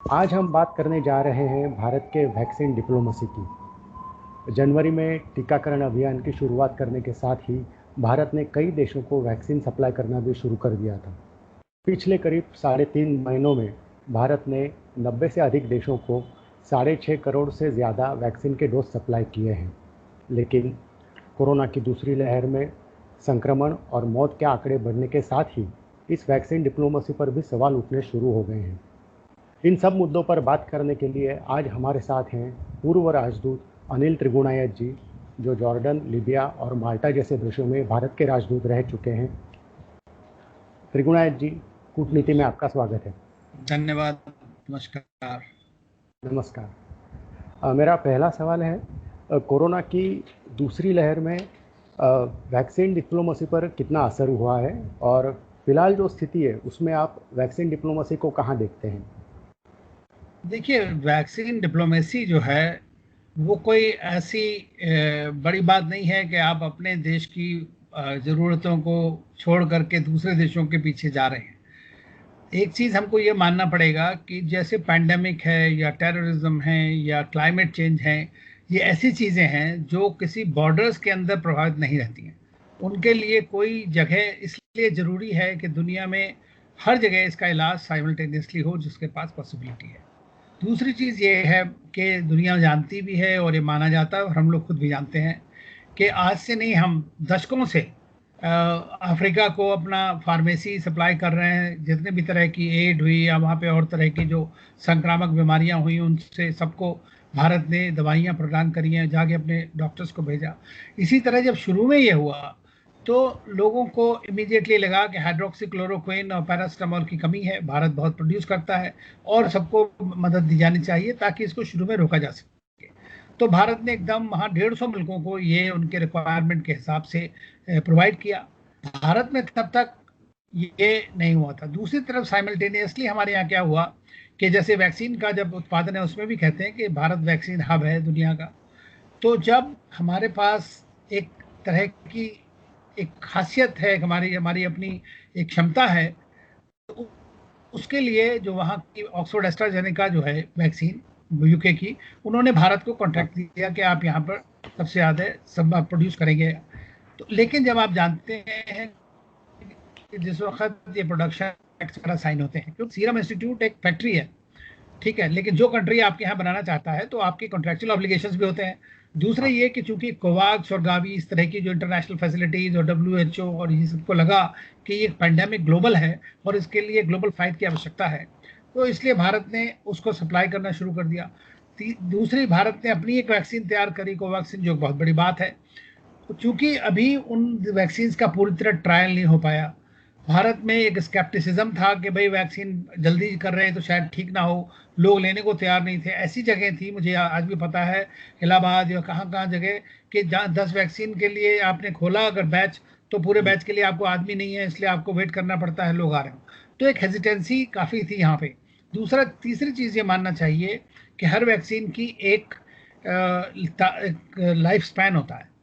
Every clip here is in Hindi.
आज हम बात करने जा रहे हैं भारत के वैक्सीन डिप्लोमेसी की। जनवरी में टीकाकरण अभियान की शुरुआत करने के साथ ही भारत ने कई देशों को वैक्सीन सप्लाई करना भी शुरू कर दिया था। पिछले करीब 3.5 महीनों में भारत ने 90 से अधिक देशों को 6.5 करोड़ से ज़्यादा वैक्सीन के डोज सप्लाई किए हैं। लेकिन कोरोना की दूसरी लहर में संक्रमण और मौत के आंकड़े बढ़ने के साथ ही इस वैक्सीन डिप्लोमेसी पर भी सवाल उठने शुरू हो गए हैं। इन सब मुद्दों पर बात करने के लिए आज हमारे साथ हैं पूर्व राजदूत अनिल त्रिगुणायत जी, जो जॉर्डन, लीबिया और माल्टा जैसे देशों में भारत के राजदूत रह चुके हैं। त्रिगुणायत जी, कूटनीति में आपका स्वागत है। धन्यवाद। नमस्कार। नमस्कार। मेरा पहला सवाल है, कोरोना की दूसरी लहर में वैक्सीन डिप्लोमेसी पर कितना असर हुआ है और फिलहाल जो स्थिति है उसमें आप वैक्सीन डिप्लोमेसी को कहाँ देखते हैं? देखिए, वैक्सीन डिप्लोमेसी जो है वो कोई ऐसी बड़ी बात नहीं है कि आप अपने देश की ज़रूरतों को छोड़ करके दूसरे देशों के पीछे जा रहे हैं। एक चीज़ हमको ये मानना पड़ेगा कि जैसे पैंडेमिक है या टेररिज्म है या क्लाइमेट चेंज है, ये ऐसी चीज़ें हैं जो किसी बॉर्डर्स के अंदर प्रभावित नहीं रहती हैं। उनके लिए कोई जगह इसलिए ज़रूरी है कि दुनिया में हर जगह इसका इलाज साइमल्टेनियसली हो जिसके पास पॉसिबिलिटी है। दूसरी चीज़ ये है कि दुनिया जानती भी है और ये माना जाता है और हम लोग खुद भी जानते हैं कि आज से नहीं, हम दशकों से अफ्रीका को अपना फार्मेसी सप्लाई कर रहे हैं। जितने भी तरह की एड हुई या वहाँ पे और तरह की जो संक्रामक बीमारियाँ हुई उनसे सबको भारत ने दवाइयाँ प्रदान करी हैं, जाके अपने डॉक्टर्स को भेजा। इसी तरह जब शुरू में ये हुआ तो लोगों को इमीडिएटली लगा कि हाइड्रोक्सीक्लोरोक्विन और पैरास्टामोल की कमी है, भारत बहुत प्रोड्यूस करता है और सबको मदद दी जानी चाहिए ताकि इसको शुरू में रोका जा सके। तो भारत ने एकदम वहाँ 150 मुल्कों को ये उनके रिक्वायरमेंट के हिसाब से प्रोवाइड किया। भारत में तब तक ये नहीं हुआ था। दूसरी तरफ साइमल्टेनियसली हमारे यहाँ क्या हुआ कि जैसे वैक्सीन का जब उत्पादन है उसमें भी कहते हैं कि भारत वैक्सीन हब है दुनिया का। तो जब हमारे पास एक तरह की एक खासियत है, हमारी हमारी अपनी एक क्षमता है, तो उसके लिए जो वहाँ की ऑक्सफोर्ड एस्ट्राजेनेका जो है वैक्सीन यूके की, उन्होंने भारत को हाँ। कॉन्ट्रैक्ट दिया कि आप यहाँ पर सबसे ज़्यादा सब प्रोड्यूस करेंगे। तो लेकिन जब आप जानते हैं कि जिस वक्त ये प्रोडक्शन एक्ट वगैरह साइन होते हैं, क्योंकि सीरम इंस्टीट्यूट एक फैक्ट्री है, ठीक है, लेकिन जो कंट्री आपके यहाँ बनाना चाहता है तो आपकी कॉन्ट्रेक्चुअल ऑब्लिगेशंस भी होते हैं। दूसरे हाँ। ये कि चूंकि कोवाक्स और गावी इस तरह की जो इंटरनेशनल फैसिलिटीज और डब्ल्यूएचओ और ये सबको लगा कि ये पैंडेमिक ग्लोबल है और इसके लिए ग्लोबल फाइट की आवश्यकता है, तो इसलिए भारत ने उसको सप्लाई करना शुरू कर दिया। दूसरी, भारत ने अपनी एक वैक्सीन तैयार करी, कोवैक्सीन, जो बहुत बड़ी बात है। चूंकि अभी उन वैक्सीन का पूरी तरह ट्रायल नहीं हो पाया, भारत में एक स्केप्टिसिज्म था कि भाई वैक्सीन जल्दी कर रहे हैं तो शायद ठीक ना हो, लोग लेने को तैयार नहीं थे। ऐसी जगह थी, मुझे आज भी पता है, इलाहाबाद या कहाँ कहाँ जगह, कि जहाँ 10 वैक्सीन के लिए आपने खोला अगर बैच, तो पूरे जी। बैच के लिए आपको आदमी नहीं है, इसलिए आपको वेट करना पड़ता है, लोग आ रहे हो। तो एक हेजिटेंसी काफ़ी थी यहाँ पे। दूसरा, तीसरी चीज़ ये मानना चाहिए कि हर वैक्सीन की एक लाइफ स्पैन होता है।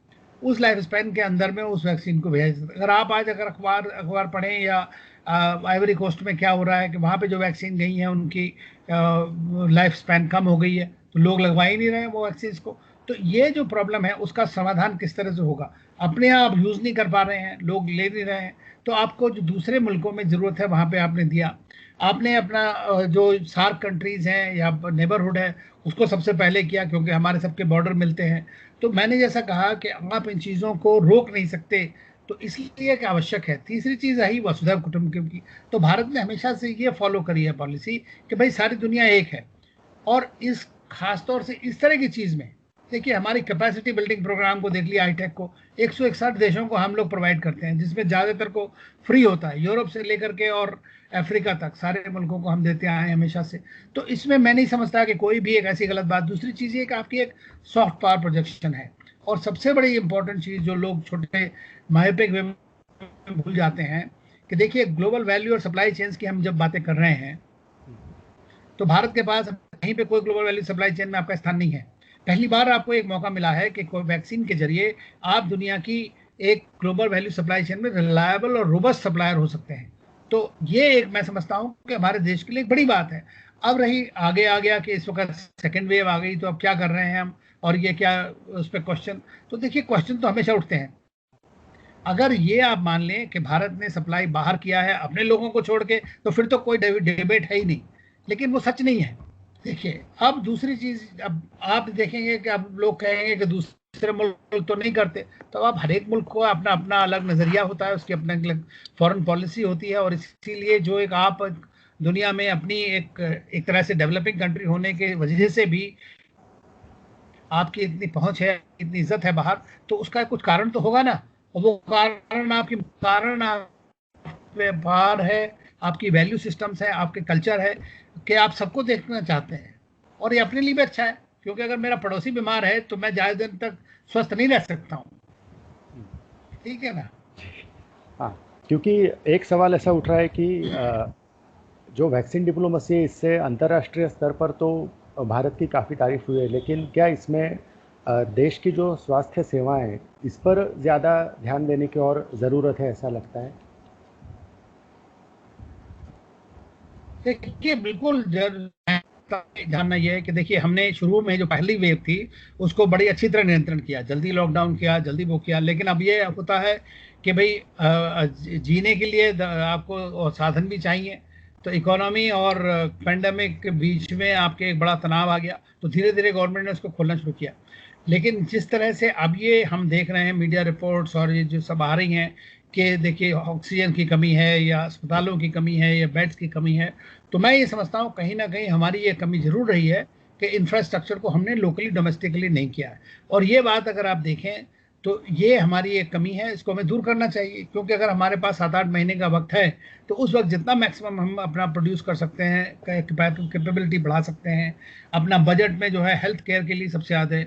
उस लाइफ स्पैन के अंदर में उस वैक्सीन को भेजा जाता है। अगर आप आज अगर अखबार अखबार पढ़ें या आइवरी कोस्ट में क्या हो रहा है कि वहाँ पे जो वैक्सीन गई हैं उनकी लाइफ स्पैन कम हो गई है, तो लोग लगवा ही नहीं रहे हैं वो वैक्सीन को। तो ये जो प्रॉब्लम है उसका समाधान किस तरह से होगा? अपने यहाँ आप यूज़ नहीं कर पा रहे हैं, लोग ले नहीं रहे हैं, तो आपको जो दूसरे मुल्कों में ज़रूरत है वहाँ पे आपने दिया। आपने अपना जो सार्क कंट्रीज़ हैं या नेबरहुड है उसको सबसे पहले किया, क्योंकि हमारे सबके बॉर्डर मिलते हैं। तो मैंने जैसा कहा कि आप इन चीज़ों को रोक नहीं सकते, तो इसलिए कि आवश्यक है। तीसरी चीज़ रही वसुधैव कुटुंबकम की। तो भारत ने हमेशा से ये फॉलो करी है पॉलिसी कि भाई सारी दुनिया एक है। और इस खास तौर से इस तरह की चीज़ में देखिए, हमारी कैपेसिटी बिल्डिंग प्रोग्राम को देख लिया, हाईटेक को 161 देशों को हम लोग प्रोवाइड करते हैं, जिसमें ज़्यादातर को फ्री होता है। यूरोप से लेकर के और अफ्रीका तक सारे मुल्कों को हम देते आए हैं हमेशा से। तो इसमें मैं नहीं समझता कि कोई भी एक ऐसी गलत बात। दूसरी चीज़ ये कि आपकी एक सॉफ्ट पावर प्रोजेक्शन है। और सबसे बड़ी इंपॉर्टेंट चीज़ जो लोग छोटे मायोपिक वे में भूल जाते हैं कि देखिए, ग्लोबल वैल्यू और सप्लाई चेन्स की हम जब बातें कर रहे हैं, तो भारत के पास कहीं पे कोई ग्लोबल वैल्यू सप्लाई चेन में आपका स्थान नहीं है। पहली बार आपको एक मौका मिला है कि कोई वैक्सीन के जरिए आप दुनिया की एक ग्लोबल वैल्यू सप्लाई चेन में रिलायबल और रोबस्ट सप्लायर हो सकते हैं। तो ये एक मैं समझता हूँ कि हमारे देश के लिए एक बड़ी बात है। अब रही आगे आ गया कि इस वक्त सेकेंड वेव आ गई, तो अब क्या कर रहे हैं हम, और ये क्या, उस पर क्वेश्चन। तो देखिए क्वेश्चन तो हमेशा उठते हैं। अगर ये आप मान लें कि भारत ने सप्लाई बाहर किया है अपने लोगों को छोड़ के, तो फिर तो कोई डिबेट है ही नहीं। लेकिन वो सच नहीं है। देखिए अब दूसरी चीज, अब आप देखेंगे कि अब लोग कहेंगे कि दूसरे मुल्क तो नहीं करते, तो अब हर एक मुल्क को अपना अपना अलग नजरिया होता है, उसकी अपनी अलग फॉरेन पॉलिसी होती है। और इसीलिए जो एक आप दुनिया में अपनी एक एक तरह से डेवलपिंग कंट्री होने के वजह से भी आपकी इतनी पहुंच है, इतनी इज्जत है बाहर, तो उसका कुछ कारण तो होगा ना। और वो कारण व्यवहार है, आपकी वैल्यू सिस्टम्स है, आपके कल्चर है, कि आप सबको देखना चाहते हैं। और ये अपने लिए भी अच्छा है, क्योंकि अगर मेरा पड़ोसी बीमार है तो मैं ज्यादा दिन तक स्वस्थ नहीं रह सकता हूँ। ठीक है ना। हाँ, क्योंकि एक सवाल ऐसा उठ रहा है कि जो वैक्सीन डिप्लोमेसी है, इससे अंतर्राष्ट्रीय स्तर पर तो भारत की काफ़ी तारीफ हुई है, लेकिन क्या इसमें देश की जो स्वास्थ्य सेवाएं हैं, इस पर ज़्यादा ध्यान देने की और ज़रूरत है, ऐसा लगता है? देखिए बिल्कुल जानना यह है कि देखिए हमने शुरू में जो पहली वेव थी उसको बड़ी अच्छी तरह नियंत्रण किया, जल्दी लॉकडाउन किया, जल्दी वो किया। लेकिन अब ये होता है कि भाई जीने के लिए आपको और साधन भी चाहिए। तो इकोनॉमी और पेंडेमिक के बीच में आपके एक बड़ा तनाव आ गया, तो धीरे धीरे गवर्नमेंट ने उसको खोलना शुरू किया। लेकिन जिस तरह से अब ये हम देख रहे हैं मीडिया रिपोर्ट्स और ये जो सब आ रही हैं कि देखिए ऑक्सीजन की कमी है, या अस्पतालों की कमी है, या बेड्स की कमी है, तो मैं ये समझता हूँ कहीं ना कहीं हमारी ये कमी जरूर रही है कि इंफ्रास्ट्रक्चर को हमने लोकली डोमेस्टिकली नहीं किया है। और ये बात अगर आप देखें तो ये हमारी एक कमी है, इसको हमें दूर करना चाहिए। क्योंकि अगर हमारे पास 7-8 महीने का वक्त है, तो उस वक्त जितना मैक्सिमम हम अपना प्रोड्यूस कर सकते हैं, कैपेबिलिटी बढ़ा सकते हैं। अपना बजट में जो है हेल्थ केयर के लिए सबसे ज़्यादा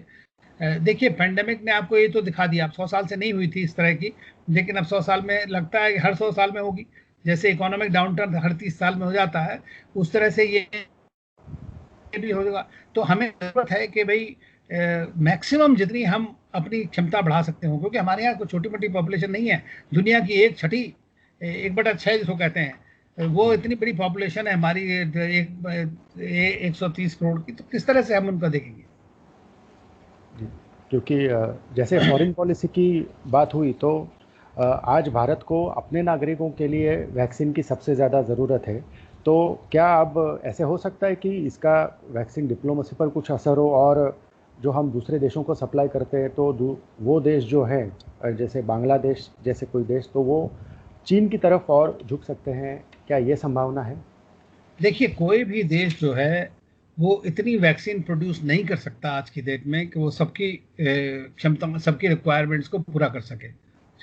देखिए पेंडेमिक ने आपको ये तो दिखा दिया, अब 100 साल से नहीं हुई थी इस तरह की, लेकिन अब 100 साल में लगता है कि हर 100 साल में होगी। जैसे इकोनॉमिक डाउनटर्न हर 30 साल में हो जाता है, उस तरह से ये भी होगा। तो हमें जरूरत है कि भाई मैक्सिमम जितनी हम अपनी क्षमता बढ़ा सकते हो, क्योंकि हमारे यहाँ कोई छोटी मोटी पॉपुलेशन नहीं है। दुनिया की 1/6 1/6 जिसको कहते हैं, वो इतनी बड़ी पॉपुलेशन है हमारी, 130 करोड़ की। तो किस तरह से हम उनका देखेंगे। जी, क्योंकि जैसे फॉरेन पॉलिसी की बात हुई, तो आज भारत को अपने नागरिकों के लिए वैक्सीन की सबसे ज़्यादा ज़रूरत है। तो क्या अब ऐसे हो सकता है कि इसका वैक्सीन डिप्लोमेसी पर कुछ असर हो, और जो हम दूसरे देशों को सप्लाई करते हैं, तो वो देश जो है, जैसे बांग्लादेश जैसे कोई देश, तो वो चीन की तरफ और झुक सकते हैं? क्या ये संभावना है? देखिए कोई भी देश जो है वो इतनी वैक्सीन प्रोड्यूस नहीं कर सकता आज की डेट में कि वो सबकी क्षमता, सबकी रिक्वायरमेंट्स को पूरा कर सके।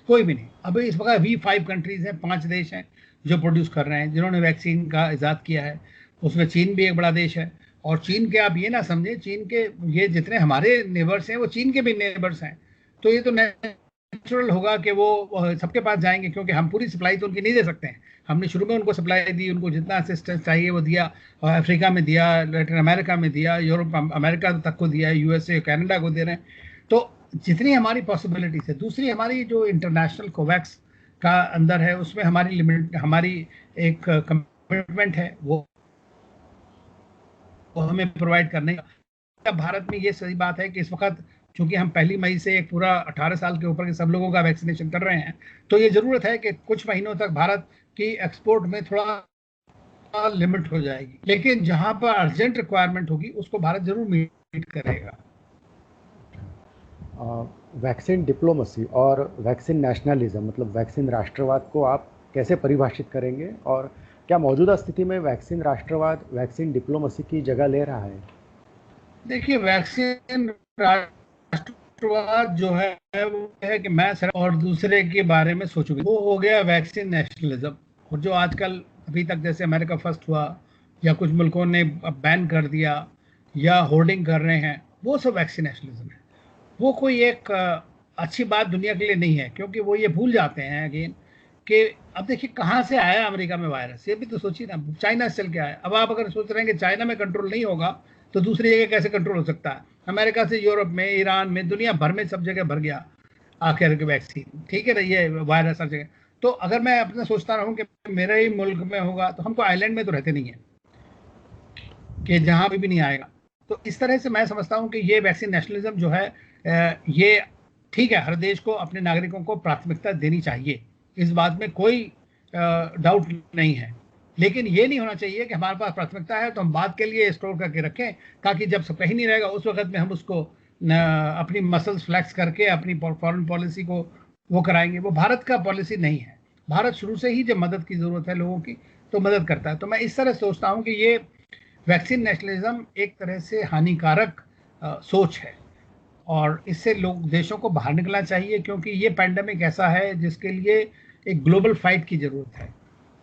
कोई भी नहीं। अभी इस वक्त V5 कंट्रीज हैं, 5 देश हैं जो प्रोड्यूस कर रहे हैं, जिन्होंने वैक्सीन का इजाद किया है। उसमें चीन भी एक बड़ा देश है। और चीन के आप ये ना समझे, चीन के ये जितने हमारे नेबर्स हैं वो चीन के भी नेबर्स हैं। तो ये तो नेचुरल होगा कि वो सबके पास जाएंगे, क्योंकि हम पूरी सप्लाई तो उनकी नहीं दे सकते हैं। हमने शुरू में उनको सप्लाई दी, उनको जितना असिस्टेंस चाहिए वो दिया, और अफ्रीका में दिया, लैटिन अमेरिका में दिया, यूरोप अमेरिका तक को दिया, USA कनाडा को दे रहे हैं। तो जितनी हमारी पॉसिबिलिटीज है। दूसरी हमारी जो इंटरनेशनल कोवैक्स का अंदर है, उसमें हमारी लिमिट, हमारी एक कमिटमेंट है, वो हमें प्रोवाइड करने का। भारत में ये सही बात है कि इस वक्त चूंकि हम 1 मई से एक पूरा 18 साल के ऊपर के सब लोगों का वैक्सीनेशन कर रहे हैं, तो ये जरूरत है कि कुछ महीनों तक भारत की एक्सपोर्ट में थोड़ा लिमिट हो जाएगी। लेकिन जहां पर अर्जेंट रिक्वायरमेंट होगी उसको भारत जरूर मीट करेगा। वैक्सीन डिप्लोमेसी और वैक्सीन नेशनलिज्म, मतलब वैक्सीन राष्ट्रवाद को आप कैसे परिभाषित करेंगे, और क्या मौजूदा स्थिति में वैक्सीन राष्ट्रवाद वैक्सीन डिप्लोमेसी की जगह ले रहा है? देखिए वैक्सीन राष्ट्रवाद जो है वो है कि मैं सिर्फ और दूसरे के बारे में सोचूंगी, वो हो गया वैक्सीन नेशनलिज्म। और जो आजकल अभी तक जैसे अमेरिका फर्स्ट हुआ, या कुछ मुल्कों ने बैन कर दिया, या होर्डिंग कर रहे हैं, वो सब वैक्सीन नेशनलिज्म है। वो कोई एक अच्छी बात दुनिया के लिए नहीं है, क्योंकि वो ये भूल जाते हैं अगेन कि अब देखिए कहाँ से आया अमेरिका में वायरस, ये भी तो सोचिए ना। चाइना से चल के आया। अब आप अगर सोच रहे हैं कि चाइना में कंट्रोल नहीं होगा, तो दूसरी जगह कैसे कंट्रोल हो सकता है? अमेरिका से यूरोप में, ईरान में, दुनिया भर में सब जगह भर गया आखिर के वैक्सीन। ठीक है ना, ये वायरस हर जगह। तो अगर मैं अपना सोचता रहूं कि मेरे ही मुल्क में होगा, तो हमको आइलैंड में तो रहते नहीं है। कि जहां भी नहीं आएगा। तो इस तरह से मैं समझता हूं कि ये वैक्सीन नेशनलिज्म जो है, ये ठीक है, हर देश को अपने नागरिकों को प्राथमिकता देनी चाहिए, इस बात में कोई डाउट नहीं है। लेकिन ये नहीं होना चाहिए कि हमारे पास प्राथमिकता है तो हम बाद के लिए स्टोर करके रखें, ताकि जब सब कहीं नहीं रहेगा उस वक्त में हम उसको अपनी मसल्स फ्लैक्स करके अपनी फॉरेन पॉलिसी को वो कराएंगे। वो भारत का पॉलिसी नहीं है। भारत शुरू से ही जब मदद की जरूरत है लोगों की तो मदद करता है। तो मैं इस तरह सोचता हूँ कि ये वैक्सीन नेशनलिज्म एक तरह से हानिकारक सोच है, और इससे लोग देशों को बाहर निकलना चाहिए, क्योंकि ये पैंडेमिक ऐसा है जिसके लिए एक ग्लोबल फाइट की जरूरत है।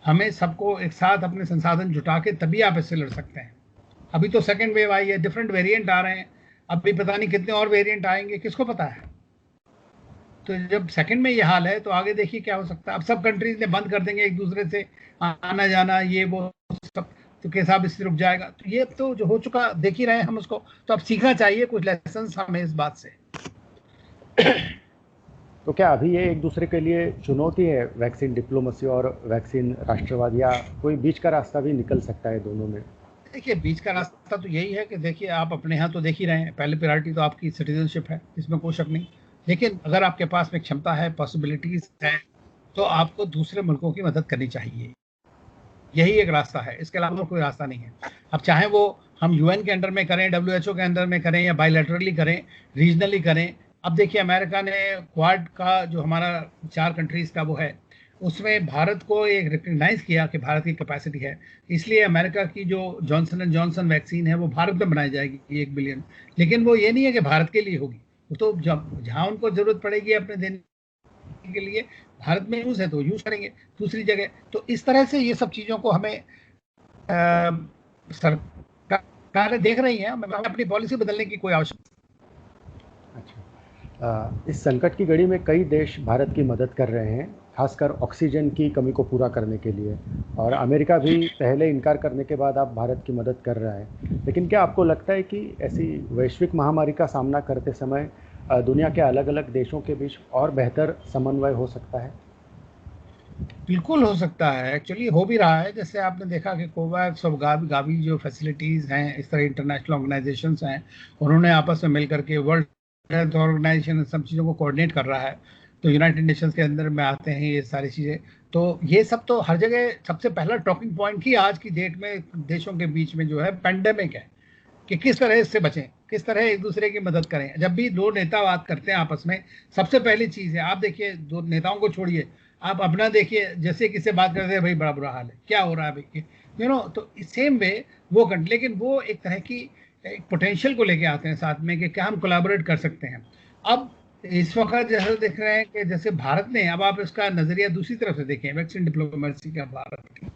हमें सबको एक साथ अपने संसाधन जुटा के तभी आप इससे लड़ सकते हैं। अभी तो सेकेंड वेव आई है, डिफरेंट वेरिएंट आ रहे हैं, अभी पता नहीं कितने और वेरिएंट आएंगे, किसको पता है। तो जब सेकंड में ये हाल है तो आगे देखिए क्या हो सकता है। अब सब कंट्रीज ने बंद कर देंगे एक दूसरे से आना जाना, ये वो सब, तो केस अब इससे रुक जाएगा। तो ये तो जो हो चुका देख ही रहे हैं हम उसको, तो अब सीखना चाहिए कुछ लेसन हमें इस बात से। तो क्या अभी ये एक दूसरे के लिए चुनौती है, वैक्सीन डिप्लोमेसी और वैक्सीन राष्ट्रवाद, या कोई बीच का रास्ता भी निकल सकता है दोनों में? देखिए, बीच का रास्ता तो यही है कि देखिए आप अपने यहाँ तो देख ही रहे हैं, पहले प्रायोरिटी तो आपकी सिटीजनशिप है, इसमें कोई शक नहीं। लेकिन अगर आपके पास में क्षमता है, पॉसिबिलिटीज है, तो आपको दूसरे मुल्कों की मदद करनी चाहिए। यही एक रास्ता है, इसके अलावा कोई रास्ता नहीं है। अब चाहे वो हम यूएन के अंडर में करें, डब्ल्यूएचओ के अंडर में करें, या बायलैटरली करें, रीजनली करें। अब देखिए अमेरिका ने क्वाड का जो हमारा 4 कंट्रीज का वो है, उसमें भारत को एक रिकग्नाइज किया कि भारत की कैपेसिटी है, इसलिए अमेरिका की जो जॉनसन एंड जॉनसन वैक्सीन है वो भारत में बनाई जाएगी 1 बिलियन। लेकिन वो ये नहीं है कि भारत के लिए होगी, वो तो जब जहाँ उनको जरूरत पड़ेगी अपने देने के लिए, भारत में यूज है तो यूज करेंगे दूसरी जगह। तो इस तरह से ये सब चीजों को हमें सरकार देख रही है, हमें अपनी पॉलिसी बदलने की कोई आवश्यकता। अच्छा, इस संकट की घड़ी में कई देश भारत की मदद कर रहे हैं, खासकर ऑक्सीजन की कमी को पूरा करने के लिए, और अमेरिका भी पहले इनकार करने के बाद अब भारत की मदद कर रहा है। लेकिन क्या आपको लगता है कि ऐसी वैश्विक महामारी का सामना करते समय दुनिया के अलग अलग देशों के बीच और बेहतर समन्वय हो सकता है? बिल्कुल हो सकता है, एक्चुअली हो भी रहा है। जैसे आपने देखा कि कोवैक्स और गावी जो फैसिलिटीज़ हैं, इस तरह इंटरनेशनल ऑर्गेनाइजेशंस हैं, उन्होंने आपस में मिलकर के वर्ल्ड हेल्थ ऑर्गेनाइजेशन सब चीज़ों को कोऑर्डिनेट कर रहा है। तो यूनाइटेड नेशंस के अंदर में आते हैं ये सारी चीज़ें। तो ये सब तो हर जगह सबसे पहला टॉकिंग पॉइंट ही आज की डेट में देशों के बीच में जो है पेंडेमिक है, कि किस तरह इससे बचें, किस तरह एक दूसरे की मदद करें। जब भी दो नेता बात करते हैं आपस में, सबसे पहली चीज़ है, आप देखिए, दो नेताओं को छोड़िए, आप अपना देखिए, जैसे किससे बात करते हैं, भाई बड़ा बुरा हाल है, क्या हो रहा है भाई, तो सेम वे वो लेकिन वो एक तरह की एक पोटेंशियल को लेके आते हैं साथ में कि क्या हम कोलैबोरेट कर सकते हैं। अब इस वक्त जैसे देख रहे हैं कि जैसे भारत ने, अब आप इसका नजरिया दूसरी तरफ से देखें, वैक्सीन डिप्लोमेसी का भारत की,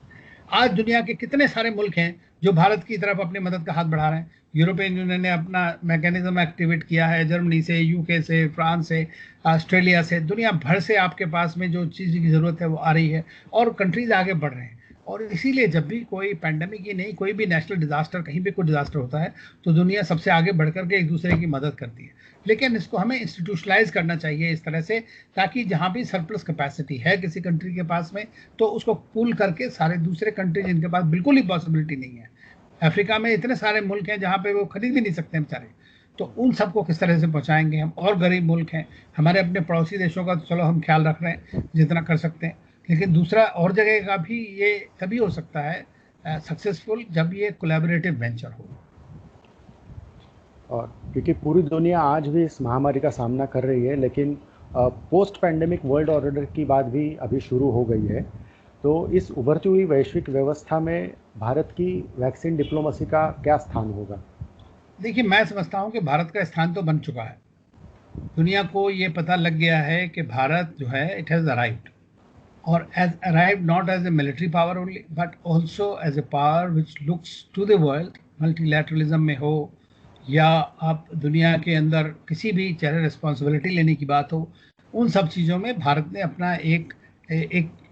आज दुनिया के कितने सारे मुल्क हैं जो भारत की तरफ अपनी मदद का हाथ बढ़ा रहे हैं। यूरोपियन यूनियन ने अपना मैकेनिज्म एक्टिवेट किया है, जर्मनी से, यूके से, फ्रांस से, ऑस्ट्रेलिया से, दुनिया भर से आपके पास में जो चीज़ की ज़रूरत है वो आ रही है, और कंट्रीज आगे बढ़ रहे हैं। और इसीलिए जब भी कोई पैंडेमिक ही नहीं, कोई भी नेशनल डिजास्टर, कहीं भी कोई डिजास्टर होता है, तो दुनिया सबसे आगे बढ़ करके एक दूसरे की मदद करती है। लेकिन इसको हमें इंस्टीट्यूशनलाइज करना चाहिए इस तरह से, ताकि जहाँ भी सरप्लस कैपेसिटी है किसी कंट्री के पास में, तो उसको पूल करके सारे दूसरे कंट्री जिनके पास बिल्कुल ही पॉसिबिलिटी नहीं है, अफ्रीका में इतने सारे मुल्क हैं जहाँ पे वो खरीद भी नहीं सकते बेचारे, तो उन सबको किस तरह से पहुँचाएंगे हम। और गरीब मुल्क हैं हमारे, अपने पड़ोसी देशों का तो चलो हम ख्याल रख रहे हैं जितना कर सकते हैं, लेकिन दूसरा और जगह का भी ये तभी हो सकता है सक्सेसफुल जब ये कोलैबोरेटिव वेंचर हो। और क्योंकि पूरी दुनिया आज भी इस महामारी का सामना कर रही है, लेकिन पोस्ट पैंडेमिक वर्ल्ड ऑर्डर की बात भी अभी शुरू हो गई है, तो इस उभरती हुई वैश्विक व्यवस्था में भारत की वैक्सीन डिप्लोमेसी का क्या स्थान होगा? देखिए, मैं समझता हूँ कि भारत का स्थान तो बन चुका है। दुनिया को ये पता लग गया है कि भारत जो है, इट हैज़ अराइव्ड, और has arrived not as a military power only but also as a power which looks to the world, multilateralism में हो, या आप दुनिया के अंदर किसी भी चाहे रिस्पॉन्सिबिलिटी लेने की बात हो, उन सब चीज़ों में भारत ने अपना एक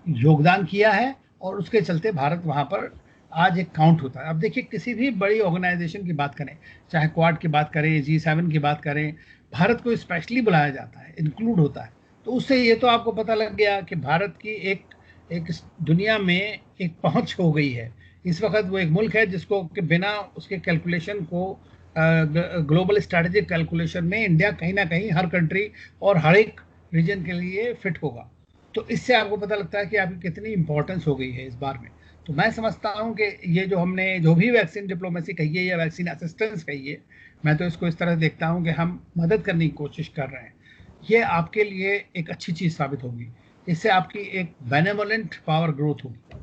योगदान किया है, और उसके चलते भारत वहाँ पर आज एक काउंट होता है। अब देखिए, किसी भी बड़ी ऑर्गेनाइजेशन की बात करें, चाहे क्वाड की बात करें, G7 की बात करें, भारत को स्पेशली बुलाया जाता है, इंक्लूड होता है। तो उससे ये तो आपको पता लग गया कि भारत की एक एक दुनिया में एक पहुंच हो गई है, इस वक्त वो एक मुल्क है जिसको कि बिना उसके कैलकुलेशन को, ग्लोबल स्ट्रैटेजिक कैलकुलेशन में इंडिया कहीं ना कहीं हर कंट्री और हर एक रीजन के लिए फिट होगा। तो इससे आपको पता लगता है कि आपकी कितनी इंपॉर्टेंस हो गई है इस बार में। तो मैं समझता हूं कि ये जो हमने जो भी वैक्सीन डिप्लोमेसी कही है या वैक्सीन असिस्टेंस कही है, मैं तो इसको इस तरह देखता हूं कि हम मदद करने की कोशिश कर रहे हैं। ये आपके लिए एक अच्छी चीज साबित होगी। इससे आपकी एक बेनेवोलेंट पावर ग्रोथ होगी।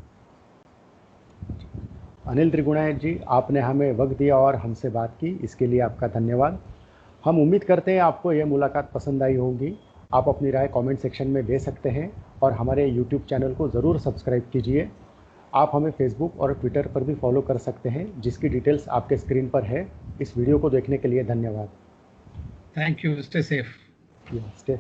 अनिल त्रिगुणायत जी, आपने हमें वक्त दिया और हमसे बात की, इसके लिए आपका धन्यवाद। हम उम्मीद करते हैं आपको यह मुलाकात पसंद आई होगी। आप अपनी राय कमेंट सेक्शन में दे सकते हैं और हमारे यूट्यूब चैनल को ज़रूर सब्सक्राइब कीजिए। आप हमें फेसबुक और ट्विटर पर भी फॉलो कर सकते हैं, जिसकी डिटेल्स आपके स्क्रीन पर है। इस वीडियो को देखने के लिए धन्यवाद। Thank you, stay safe. Stay